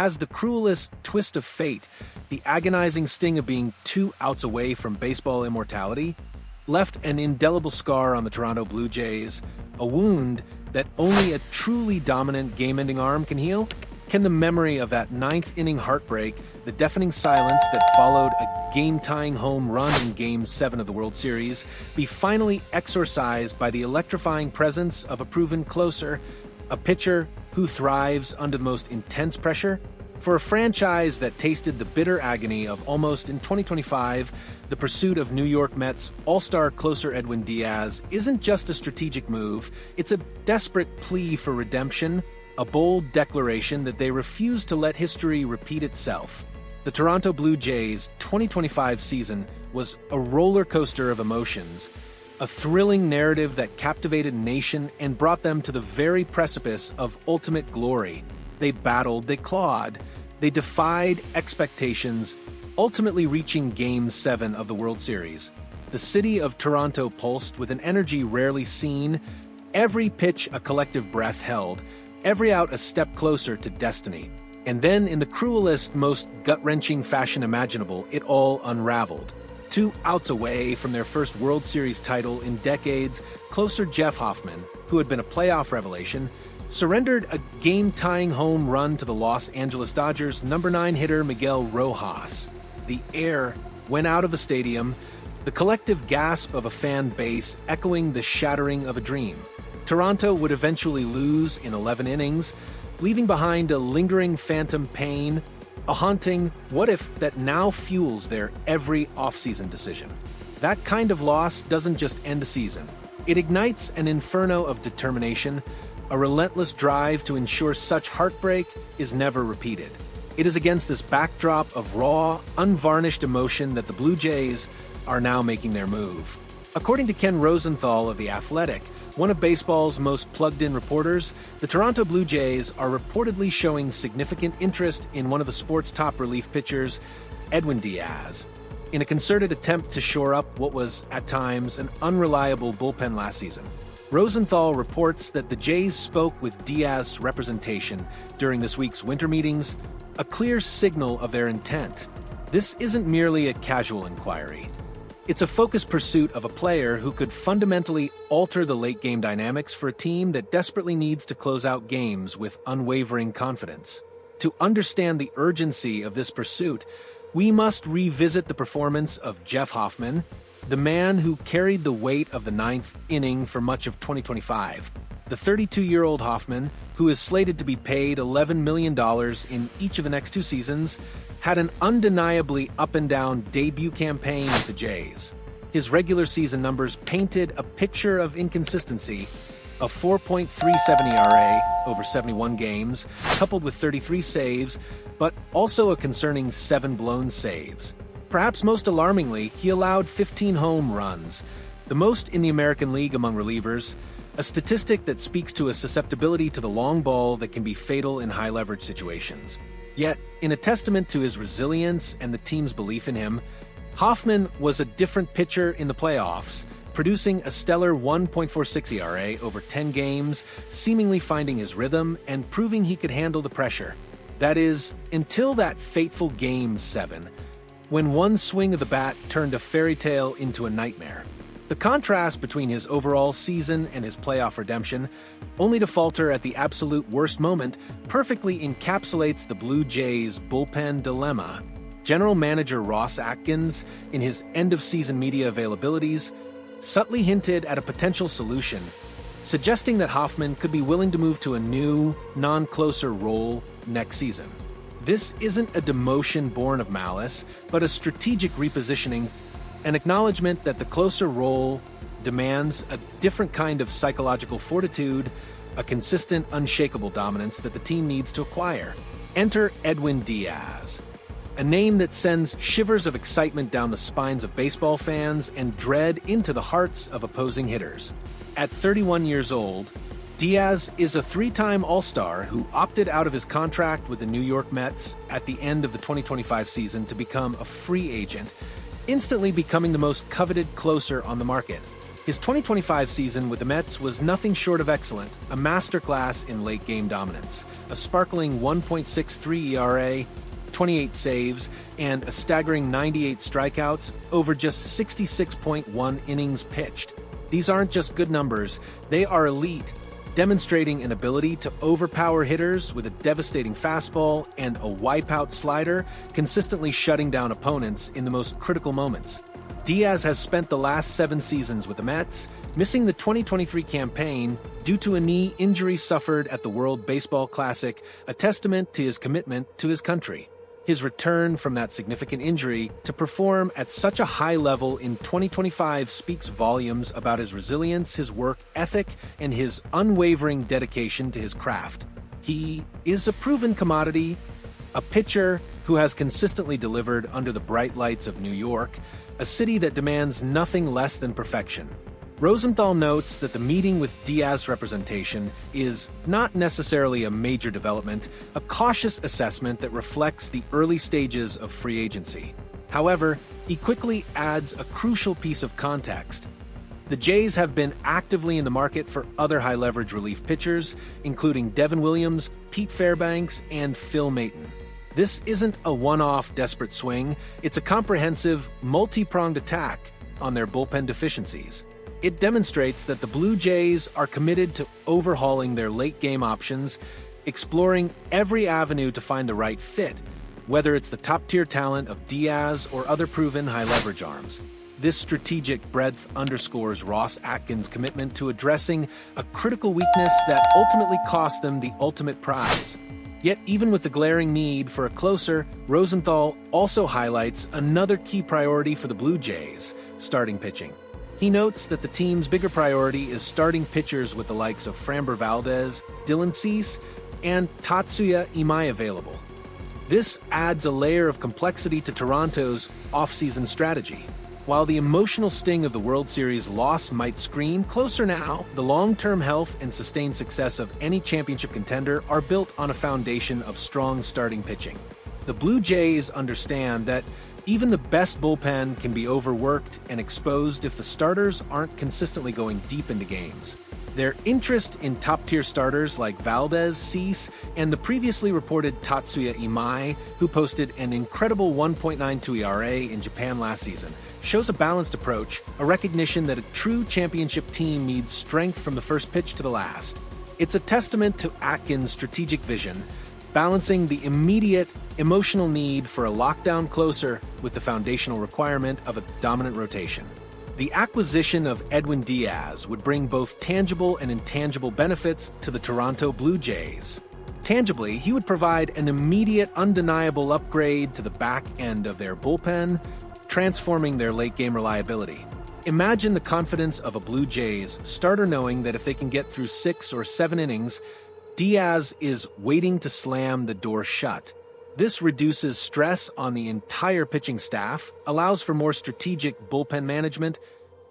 has the cruelest twist of fate, the agonizing sting of being 2 outs away from baseball immortality, left an indelible scar on the Toronto Blue Jays, a wound that only a truly dominant game-ending arm can heal? Can the memory of that 9th-inning heartbreak, the deafening silence that followed a game-tying home run in Game 7 of the World Series, be finally exorcised by the electrifying presence of a proven closer, a pitcher who thrives under the most intense pressure? For a franchise that tasted the bitter agony of almost in 2025, the pursuit of New York Mets all-star closer Edwin Díaz isn't just a strategic move, it's a desperate plea for redemption, a bold declaration that they refuse to let history repeat itself. The Toronto Blue Jays' 2025 season was a roller coaster of emotions, a thrilling narrative that captivated a nation and brought them to the very precipice of ultimate glory. They battled, they clawed, they defied expectations, ultimately reaching Game 7 of the World Series. The city of Toronto pulsed with an energy rarely seen, every pitch a collective breath held, every out a step closer to destiny. And then, in the cruelest, most gut-wrenching fashion imaginable, it all unraveled. 2 outs away from their first World Series title in decades, closer Jeff Hoffman, who had been a playoff revelation, surrendered a game-tying home run to the Los Angeles Dodgers' number 9 hitter Miguel Rojas. The air went out of the stadium, the collective gasp of a fan base echoing the shattering of a dream. Toronto would eventually lose in 11 innings, leaving behind a lingering phantom pain, a haunting what-if that now fuels their every offseason decision. That kind of loss doesn't just end a season. It ignites an inferno of determination, a relentless drive to ensure such heartbreak is never repeated. It is against this backdrop of raw, unvarnished emotion that the Blue Jays are now making their move. According to Ken Rosenthal of The Athletic, one of baseball's most plugged-in reporters, the Toronto Blue Jays are reportedly showing significant interest in one of the sport's top relief pitchers, Edwin Díaz, in a concerted attempt to shore up what was, at times, an unreliable bullpen last season. Rosenthal reports that the Jays spoke with Diaz's representation during this week's winter meetings, a clear signal of their intent. This isn't merely a casual inquiry. It's a focused pursuit of a player who could fundamentally alter the late-game dynamics for a team that desperately needs to close out games with unwavering confidence. To understand the urgency of this pursuit, we must revisit the performance of Jeff Hoffman, the man who carried the weight of the 9th inning for much of 2025. The 32-year-old Hoffman, who is slated to be paid $11 million in each of the next 2 seasons, had an undeniably up-and-down debut campaign with the Jays. His regular season numbers painted a picture of inconsistency, a 4.37 ERA over 71 games, coupled with 33 saves, but also a concerning 7 blown saves. Perhaps most alarmingly, he allowed 15 home runs, the most in the American League among relievers, a statistic that speaks to a susceptibility to the long ball that can be fatal in high-leverage situations. Yet, in a testament to his resilience and the team's belief in him, Hoffman was a different pitcher in the playoffs, producing a stellar 1.46 ERA over 10 games, seemingly finding his rhythm and proving he could handle the pressure. That is, until that fateful Game 7, when one swing of the bat turned a fairy tale into a nightmare. The contrast between his overall season and his playoff redemption, only to falter at the absolute worst moment, perfectly encapsulates the Blue Jays' bullpen dilemma. General Manager Ross Atkins, in his end-of-season media availabilities, subtly hinted at a potential solution, suggesting that Hoffman could be willing to move to a new, non-closer role next season. This isn't a demotion born of malice, but a strategic repositioning, an acknowledgement that the closer role demands a different kind of psychological fortitude, a consistent, unshakable dominance that the team needs to acquire. Enter Edwin Díaz, a name that sends shivers of excitement down the spines of baseball fans and dread into the hearts of opposing hitters. At 31 years old, Diaz is a 3-time All-Star who opted out of his contract with the New York Mets at the end of the 2025 season to become a free agent, instantly becoming the most coveted closer on the market. His 2025 season with the Mets was nothing short of excellent, a masterclass in late-game dominance, a sparkling 1.63 ERA, 28 saves, and a staggering 98 strikeouts over just 66.1 innings pitched. These aren't just good numbers, they are elite, demonstrating an ability to overpower hitters with a devastating fastball and a wipeout slider, consistently shutting down opponents in the most critical moments. Diaz has spent the last 7 seasons with the Mets, missing the 2023 campaign due to a knee injury suffered at the World Baseball Classic, a testament to his commitment to his country. His return from that significant injury to perform at such a high level in 2025 speaks volumes about his resilience, his work ethic, and his unwavering dedication to his craft. He is a proven commodity, a pitcher who has consistently delivered under the bright lights of New York, a city that demands nothing less than perfection. Rosenthal notes that the meeting with Diaz representation is not necessarily a major development, a cautious assessment that reflects the early stages of free agency. However, he quickly adds a crucial piece of context. The Jays have been actively in the market for other high-leverage relief pitchers, including Devin Williams, Pete Fairbanks, and Phil Maton. This isn't a one-off desperate swing, it's a comprehensive, multi-pronged attack on their bullpen deficiencies. It demonstrates that the Blue Jays are committed to overhauling their late-game options, exploring every avenue to find the right fit, whether it's the top-tier talent of Diaz or other proven high-leverage arms. This strategic breadth underscores Ross Atkins' commitment to addressing a critical weakness that ultimately cost them the ultimate prize. Yet even with the glaring need for a closer, Rosenthal also highlights another key priority for the Blue Jays: starting pitching. He notes that the team's bigger priority is starting pitchers with the likes of Framber Valdez, Dylan Cease, and Tatsuya Imai available. This adds a layer of complexity to Toronto's off-season strategy. While the emotional sting of the World Series loss might scream closer now, the long-term health and sustained success of any championship contender are built on a foundation of strong starting pitching. The Blue Jays understand that even the best bullpen can be overworked and exposed if the starters aren't consistently going deep into games. Their interest in top-tier starters like Valdez, Cease, and the previously reported Tatsuya Imai, who posted an incredible 1.92 ERA in Japan last season, shows a balanced approach, a recognition that a true championship team needs strength from the first pitch to the last. It's a testament to Atkins' strategic vision, balancing the immediate emotional need for a lockdown closer with the foundational requirement of a dominant rotation. The acquisition of Edwin Díaz would bring both tangible and intangible benefits to the Toronto Blue Jays. Tangibly, he would provide an immediate, undeniable upgrade to the back end of their bullpen, transforming their late-game reliability. Imagine the confidence of a Blue Jays starter knowing that if they can get through 6 or 7 innings, Diaz is waiting to slam the door shut. This reduces stress on the entire pitching staff, allows for more strategic bullpen management,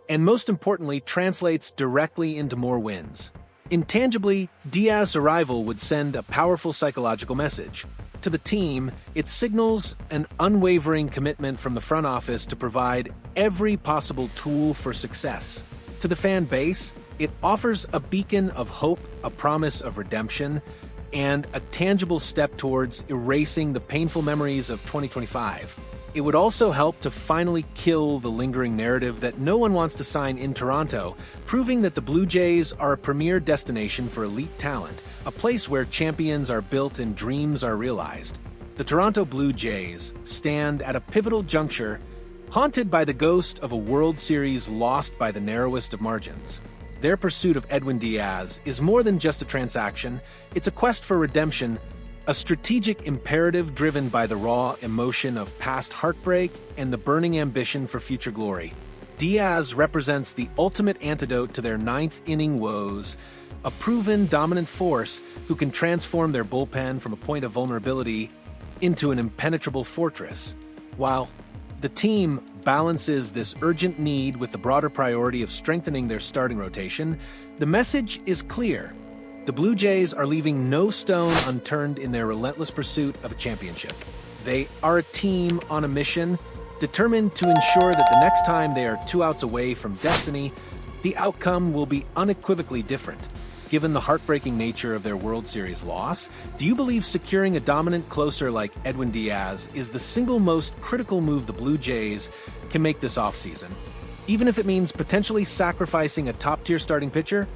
and most importantly, translates directly into more wins. Intangibly, Diaz's arrival would send a powerful psychological message. To the team, it signals an unwavering commitment from the front office to provide every possible tool for success. To the fan base, it offers a beacon of hope, a promise of redemption, and a tangible step towards erasing the painful memories of 2025. It would also help to finally kill the lingering narrative that no one wants to sign in Toronto, proving that the Blue Jays are a premier destination for elite talent, a place where champions are built and dreams are realized. The Toronto Blue Jays stand at a pivotal juncture, haunted by the ghost of a World Series lost by the narrowest of margins. Their pursuit of Edwin Díaz is more than just a transaction, it's a quest for redemption, a strategic imperative driven by the raw emotion of past heartbreak and the burning ambition for future glory. Diaz represents the ultimate antidote to their ninth-inning woes, a proven dominant force who can transform their bullpen from a point of vulnerability into an impenetrable fortress. While the team balances this urgent need with the broader priority of strengthening their starting rotation, the message is clear. The Blue Jays are leaving no stone unturned in their relentless pursuit of a championship. They are a team on a mission, determined to ensure that the next time they are 2 outs away from destiny, the outcome will be unequivocally different. Given the heartbreaking nature of their World Series loss, do you believe securing a dominant closer like Edwin Díaz is the single most critical move the Blue Jays can make this offseason, even if it means potentially sacrificing a top-tier starting pitcher?